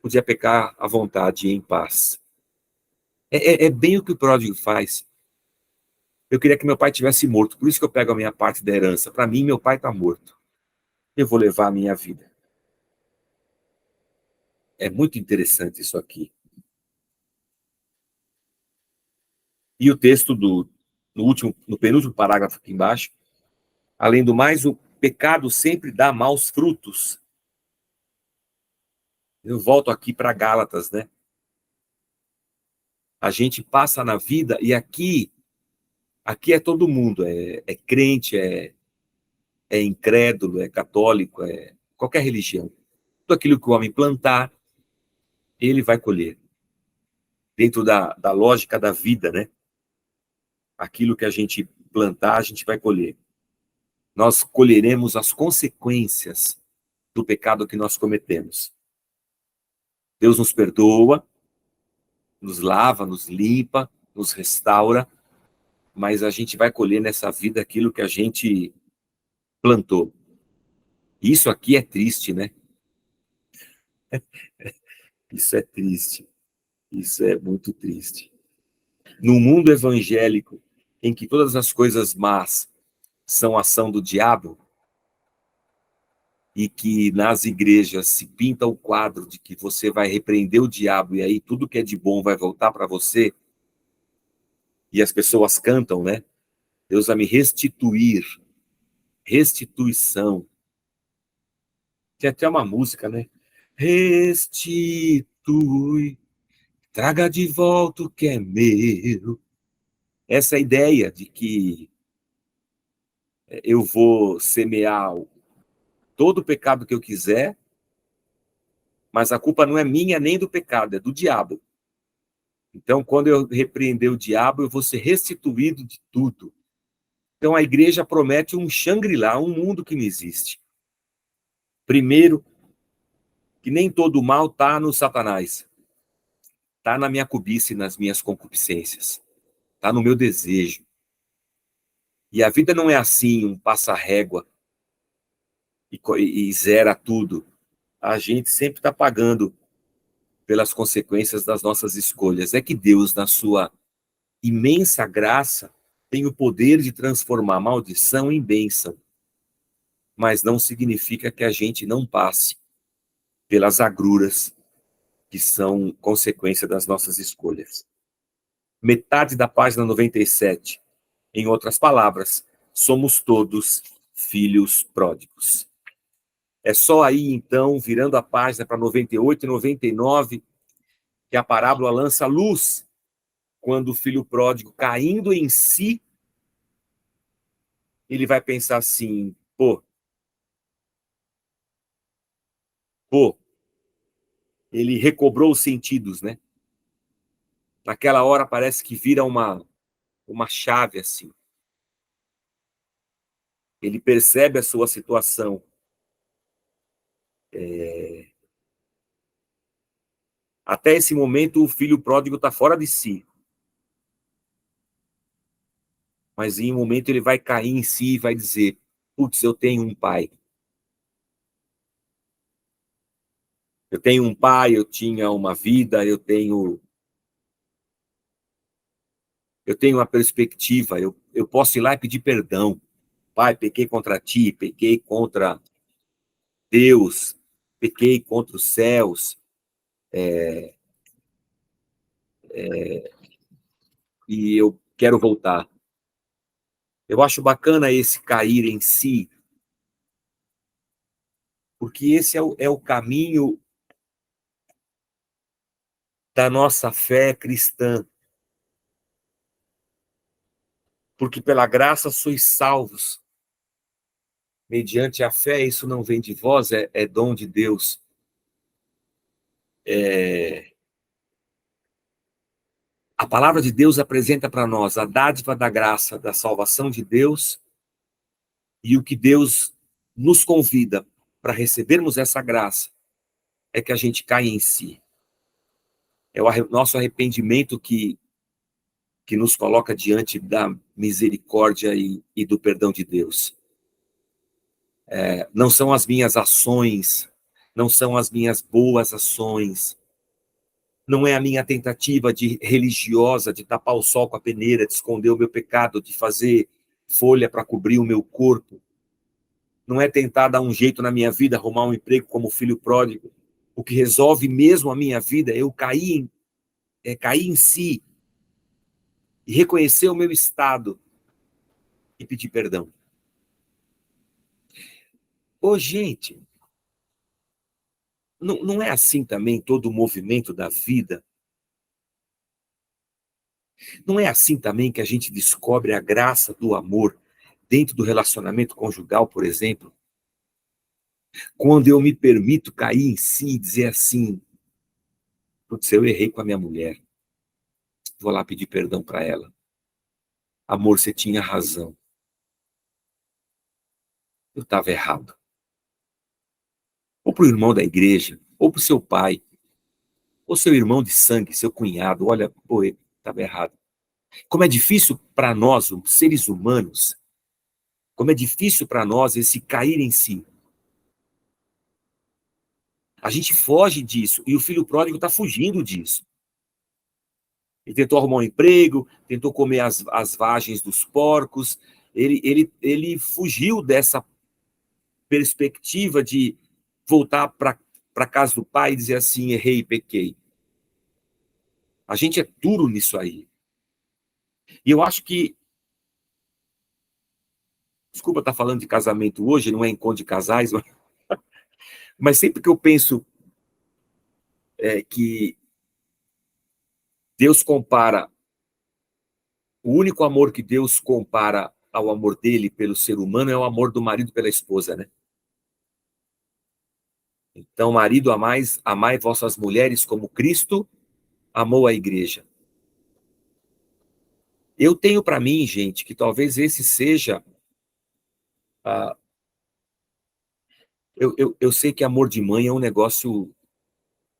podia pecar à vontade e em paz. É bem o que o pródigo faz. Eu queria que meu pai tivesse morto, por isso que eu pego a minha parte da herança. Para mim, meu pai está morto. Eu vou levar a minha vida. É muito interessante isso aqui. E o texto no penúltimo parágrafo aqui embaixo, Além do mais, o pecado sempre dá maus frutos. Eu volto aqui para Gálatas, né? A gente passa na vida e aqui é todo mundo, é crente, é incrédulo, é católico, é qualquer religião. Tudo aquilo que o homem plantar, ele vai colher. Dentro da lógica da vida, né? Aquilo que a gente plantar, a gente vai colher. Nós colheremos as consequências do pecado que nós cometemos. Deus nos perdoa, nos lava, nos limpa, nos restaura, mas a gente vai colher nessa vida aquilo que a gente plantou. Isso aqui é triste, né? Isso é triste. Isso é muito triste. No mundo evangélico, em que todas as coisas más são ação do diabo, e que nas igrejas se pinta o quadro de que você vai repreender o diabo e aí tudo que é de bom vai voltar para você, e as pessoas cantam, né? Deus vai me restituir, restituição. Tem até uma música, né? Restitui, traga de volta o que é meu. Essa ideia de que eu vou semear todo o pecado que eu quiser, mas a culpa não é minha nem do pecado, é do diabo. Então, quando eu repreender o diabo, eu vou ser restituído de tudo. Então, a igreja promete um Shangri-La, um mundo que não existe. Primeiro, que nem todo mal está no Satanás. Está na minha cobiça e nas minhas concupiscências. Está no meu desejo. E a vida não é assim, um passa-régua e zera tudo. A gente sempre está pagando pelas consequências das nossas escolhas. É que Deus, na sua imensa graça, tem o poder de transformar maldição em bênção. Mas não significa que a gente não passe pelas agruras que são consequência das nossas escolhas. Metade da página 97. Em outras palavras, somos todos filhos pródigos. É só aí, então, virando a página para 98 e 99, que a parábola lança luz quando o filho pródigo, caindo em si, ele vai pensar assim, pô, ele recobrou os sentidos, né? Naquela hora parece que vira uma chave assim. Ele percebe a sua situação. Até esse momento, o filho pródigo está fora de si. Mas em um momento ele vai cair em si e vai dizer, putz, eu tenho um pai. Eu tenho um pai, eu tinha uma vida, eu tenho uma perspectiva, eu posso ir lá e pedir perdão. Pai, pequei contra ti, pequei contra Deus, pequei contra os céus, e eu quero voltar. Eu acho bacana esse cair em si, porque esse é o caminho da nossa fé cristã. Porque pela graça sois salvos. Mediante a fé, isso não vem de vós, é dom de Deus. A palavra de Deus apresenta para nós a dádiva da graça, da salvação de Deus, e o que Deus nos convida para recebermos essa graça é que a gente caia em si. É o nosso arrependimento que nos coloca diante da misericórdia e do perdão de Deus. Não são as minhas ações, não são as minhas boas ações, não é a minha tentativa de religiosa, de tapar o sol com a peneira, de esconder o meu pecado, de fazer folha para cobrir o meu corpo. Não é tentar dar um jeito na minha vida, arrumar um emprego como filho pródigo. O que resolve mesmo a minha vida é eu cair em si e reconhecer o meu estado e pedir perdão. Ô, gente, não é assim também todo o movimento da vida? Não é assim também que a gente descobre a graça do amor dentro do relacionamento conjugal, por exemplo? Quando eu me permito cair em si e dizer assim: putz, eu errei com a minha mulher, vou lá pedir perdão para ela. Amor, você tinha razão, eu estava errado. Ou para o irmão da igreja, ou para o seu pai, ou seu irmão de sangue, seu cunhado, olha, pô, estava errado. Como é difícil para nós, os seres humanos, como é difícil para nós esse cair em si. A gente foge disso, e o filho pródigo está fugindo disso. Ele tentou arrumar um emprego, tentou comer as vagens dos porcos, ele fugiu dessa perspectiva de voltar para a casa do pai e dizer assim, errei, pequei. A gente é duro nisso aí. E eu acho que, desculpa estar falando de casamento hoje, não é encontro de casais, mas sempre que eu penso que Deus compara, o único amor que Deus compara ao amor dele pelo ser humano é o amor do marido pela esposa, né? Então, marido, amai vossas mulheres como Cristo amou a igreja. Eu tenho para mim, gente, que talvez esse seja... eu sei que amor de mãe é um negócio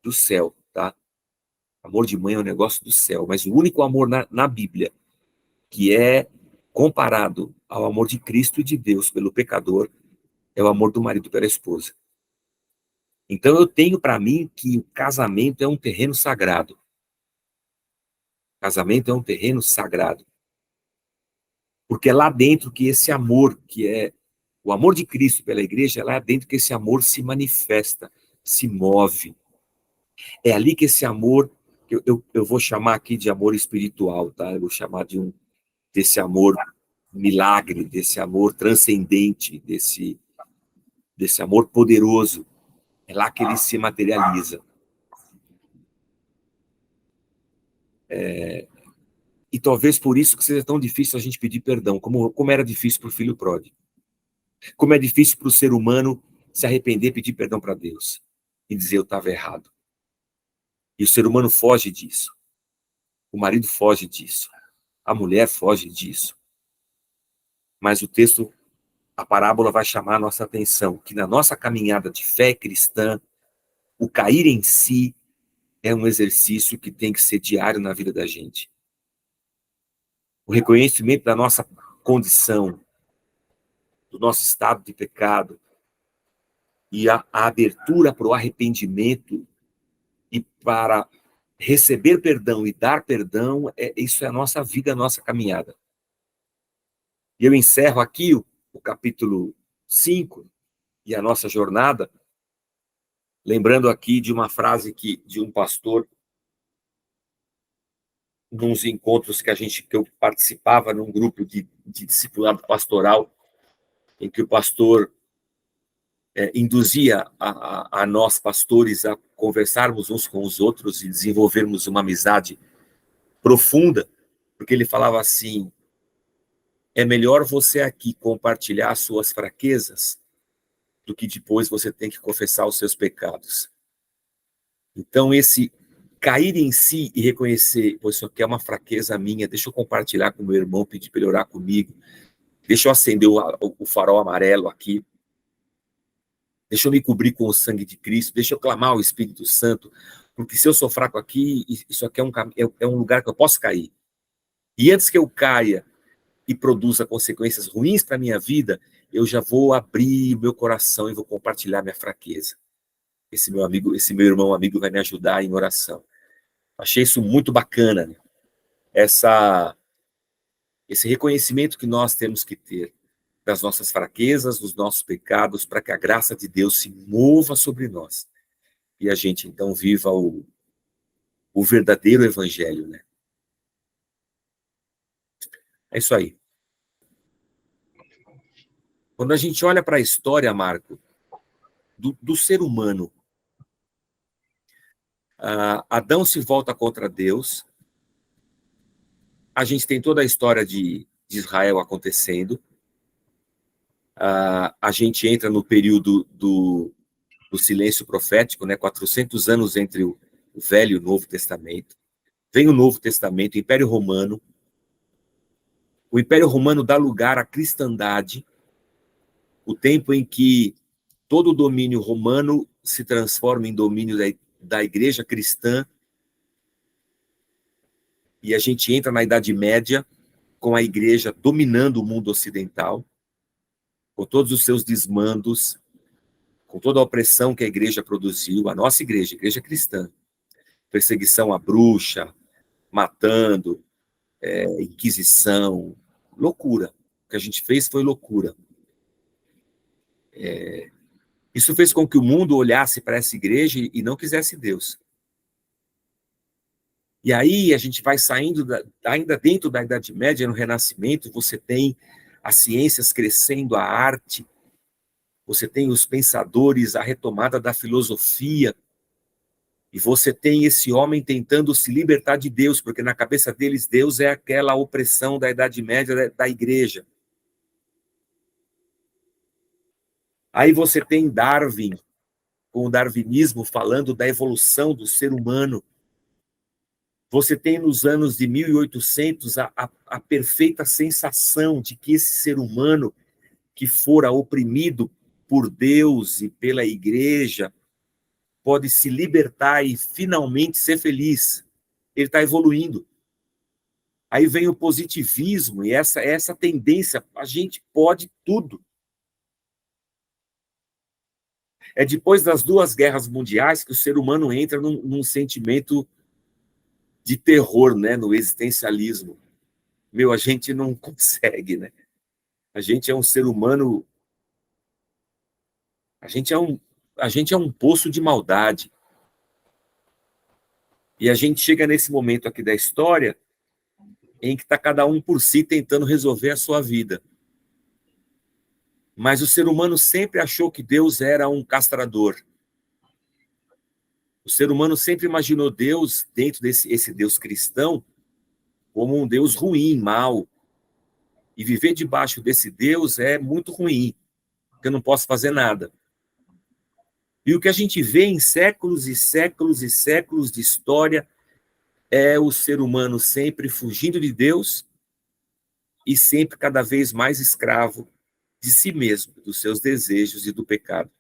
do céu, tá? Amor de mãe é um negócio do céu, mas o único amor na Bíblia que é comparado ao amor de Cristo e de Deus pelo pecador é o amor do marido pela esposa. Então eu tenho para mim que o casamento é um terreno sagrado. O casamento é um terreno sagrado. Porque é lá dentro que esse amor, que é o amor de Cristo pela igreja, é lá dentro que esse amor se manifesta, se move. É ali que esse amor, eu vou chamar aqui de amor espiritual, tá? Eu vou chamar desse amor milagre, desse amor transcendente, desse amor poderoso. É lá que ele se materializa. E talvez por isso que seja tão difícil a gente pedir perdão, como era difícil para o filho pródigo. Como é difícil para o ser humano se arrepender e pedir perdão para Deus. E dizer eu estava errado. E o ser humano foge disso. O marido foge disso. A mulher foge disso. Mas o texto, a parábola vai chamar a nossa atenção, que na nossa caminhada de fé cristã, o cair em si é um exercício que tem que ser diário na vida da gente. O reconhecimento da nossa condição, do nosso estado de pecado, e a abertura para o arrependimento e para receber perdão e dar perdão, isso é a nossa vida, a nossa caminhada. E eu encerro aqui o capítulo 5 e a nossa jornada, lembrando aqui de uma frase de um pastor, nos encontros que eu participava num grupo de discipulado pastoral, em que o pastor induzia a nós, pastores, a conversarmos uns com os outros e desenvolvermos uma amizade profunda, porque ele falava assim, é melhor você aqui compartilhar as suas fraquezas do que depois você tem que confessar os seus pecados. Então, esse cair em si e reconhecer, pois isso aqui é uma fraqueza minha, deixa eu compartilhar com meu irmão, pedir para ele orar comigo, deixa eu acender o farol amarelo aqui, deixa eu me cobrir com o sangue de Cristo, deixa eu clamar ao Espírito Santo, porque se eu sou fraco aqui, isso aqui é um lugar que eu posso cair. E antes que eu caia e produza consequências ruins para a minha vida, eu já vou abrir meu coração e vou compartilhar minha fraqueza. Esse meu amigo, esse meu irmão amigo vai me ajudar em oração. Achei isso muito bacana, né? Esse reconhecimento que nós temos que ter das nossas fraquezas, dos nossos pecados, para que a graça de Deus se mova sobre nós. E a gente, então, viva o verdadeiro evangelho, né? É isso aí. Quando a gente olha para a história, Marco, do ser humano. Adão se volta contra Deus. A gente tem toda a história de Israel acontecendo. A gente entra no período do silêncio profético, né? 400 anos entre o Velho e o Novo Testamento. Vem o Novo Testamento, o Império Romano. O Império Romano dá lugar à cristandade, o tempo em que todo o domínio romano se transforma em domínio da igreja cristã, e a gente entra na Idade Média com a igreja dominando o mundo ocidental, com todos os seus desmandos, com toda a opressão que a igreja produziu, a nossa igreja, a igreja cristã, perseguição à bruxa, matando, inquisição, loucura. O que a gente fez foi loucura. Isso fez com que o mundo olhasse para essa igreja e não quisesse Deus. E aí a gente vai saindo, ainda dentro da Idade Média, no Renascimento, você tem as ciências crescendo, a arte, você tem os pensadores, a retomada da filosofia, e você tem esse homem tentando se libertar de Deus, porque na cabeça deles Deus é aquela opressão da Idade Média da igreja. Aí você tem Darwin, com o darwinismo falando da evolução do ser humano. Você tem nos anos de 1800 a perfeita sensação de que esse ser humano que fora oprimido por Deus e pela igreja pode se libertar e finalmente ser feliz. Ele está evoluindo. Aí vem o positivismo e essa tendência, a gente pode tudo. É depois das 2 guerras mundiais que o ser humano entra num sentimento de terror, né, no existencialismo. A gente não consegue, né? A gente é um ser humano, a gente é um poço de maldade. E a gente chega nesse momento aqui da história em que está cada um por si tentando resolver a sua vida. Mas o ser humano sempre achou que Deus era um castrador. O ser humano sempre imaginou Deus, dentro desse Deus cristão, como um Deus ruim, mau. E viver debaixo desse Deus é muito ruim, porque eu não posso fazer nada. E o que a gente vê em séculos e séculos e séculos de história é o ser humano sempre fugindo de Deus e sempre cada vez mais escravo de si mesmo, dos seus desejos e do pecado.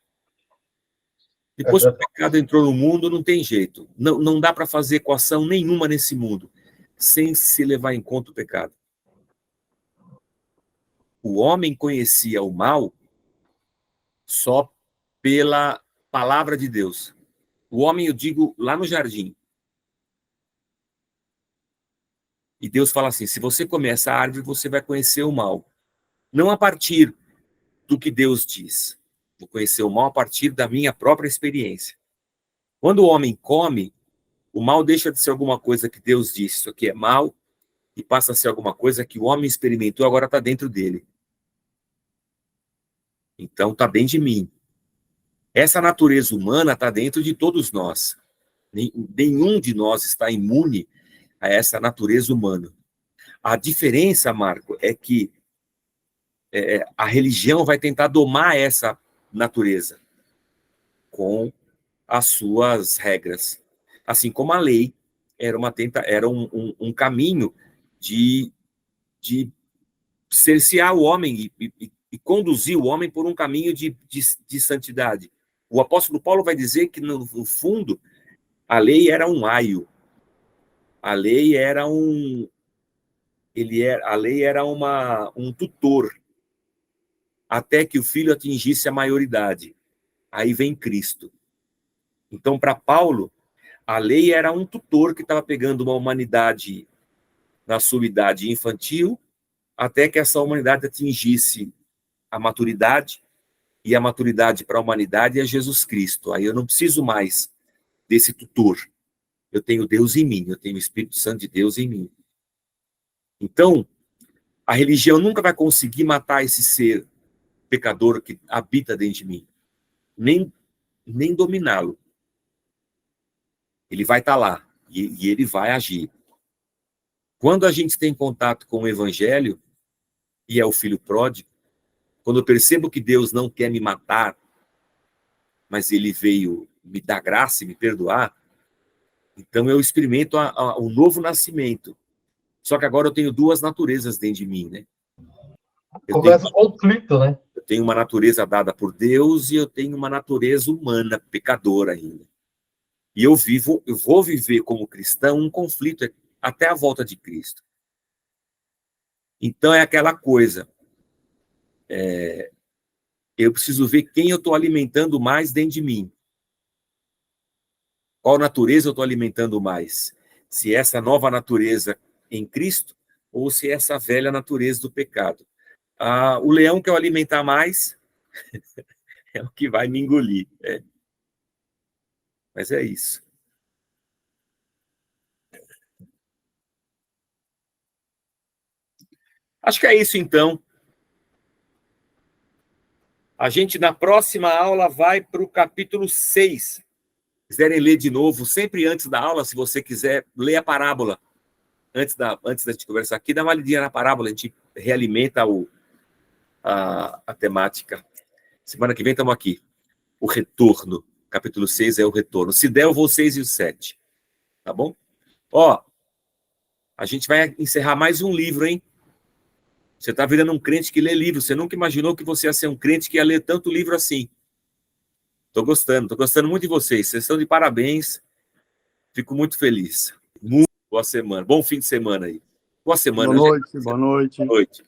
Depois que o pecado entrou no mundo, não tem jeito. Não dá para fazer equação nenhuma nesse mundo sem se levar em conta o pecado. O homem conhecia o mal só pela palavra de Deus. O homem, eu digo, lá no jardim. E Deus fala assim, se você comer essa árvore, você vai conhecer o mal. Não a partir do que Deus diz. Vou conhecer o mal a partir da minha própria experiência. Quando o homem come, o mal deixa de ser alguma coisa que Deus disse, isso aqui é mal, e passa a ser alguma coisa que o homem experimentou, agora está dentro dele. Então está dentro de mim. Essa natureza humana está dentro de todos nós. Nenhum de nós está imune a essa natureza humana. A diferença, Marco, é que a religião vai tentar domar essa natureza com as suas regras. Assim como a lei era um caminho de cercear o homem e conduzir o homem por um caminho de santidade. O apóstolo Paulo vai dizer que, no fundo, a lei era um aio. A lei era um tutor, até que o filho atingisse a maioridade. Aí vem Cristo. Então, para Paulo, a lei era um tutor que estava pegando uma humanidade na sua idade infantil, até que essa humanidade atingisse a maturidade, e a maturidade para a humanidade é Jesus Cristo. Aí eu não preciso mais desse tutor. Eu tenho Deus em mim, eu tenho o Espírito Santo de Deus em mim. Então, a religião nunca vai conseguir matar esse ser pecador que habita dentro de mim. Nem nem dominá-lo. Ele vai estar lá e ele vai agir. Quando a gente tem contato com o evangelho, e é o filho pródigo, quando eu percebo que Deus não quer me matar, mas ele veio me dar graça e me perdoar, então eu experimento o novo nascimento. Só que agora eu tenho duas naturezas dentro de mim, né? Começa o conflito, né? Eu tenho uma natureza dada por Deus e eu tenho uma natureza humana, pecadora ainda. E eu vou viver como cristão um conflito até a volta de Cristo. Então é aquela coisa. Eu preciso ver quem eu estou alimentando mais dentro de mim. Qual natureza eu estou alimentando mais? Se essa nova natureza em Cristo ou se essa velha natureza do pecado. O leão que eu alimentar mais é o que vai me engolir. Mas é isso. Acho que é isso, então. A gente, na próxima aula, vai para o capítulo 6. Se quiserem ler de novo, sempre antes da aula, se você quiser, ler a parábola. Antes da gente conversar aqui, dá uma lidinha na parábola, a gente realimenta a temática. Semana que vem estamos aqui. O retorno. Capítulo 6 é o retorno. Se der, eu vou 6 e o 7. Tá bom? A gente vai encerrar mais um livro, hein? Você está virando um crente que lê livro. Você nunca imaginou que você ia ser um crente que ia ler tanto livro assim. Estou gostando muito de vocês. Vocês estão de parabéns. Fico muito feliz. Muito boa semana. Bom fim de semana aí. Boa semana. Boa noite, boa noite. Boa noite.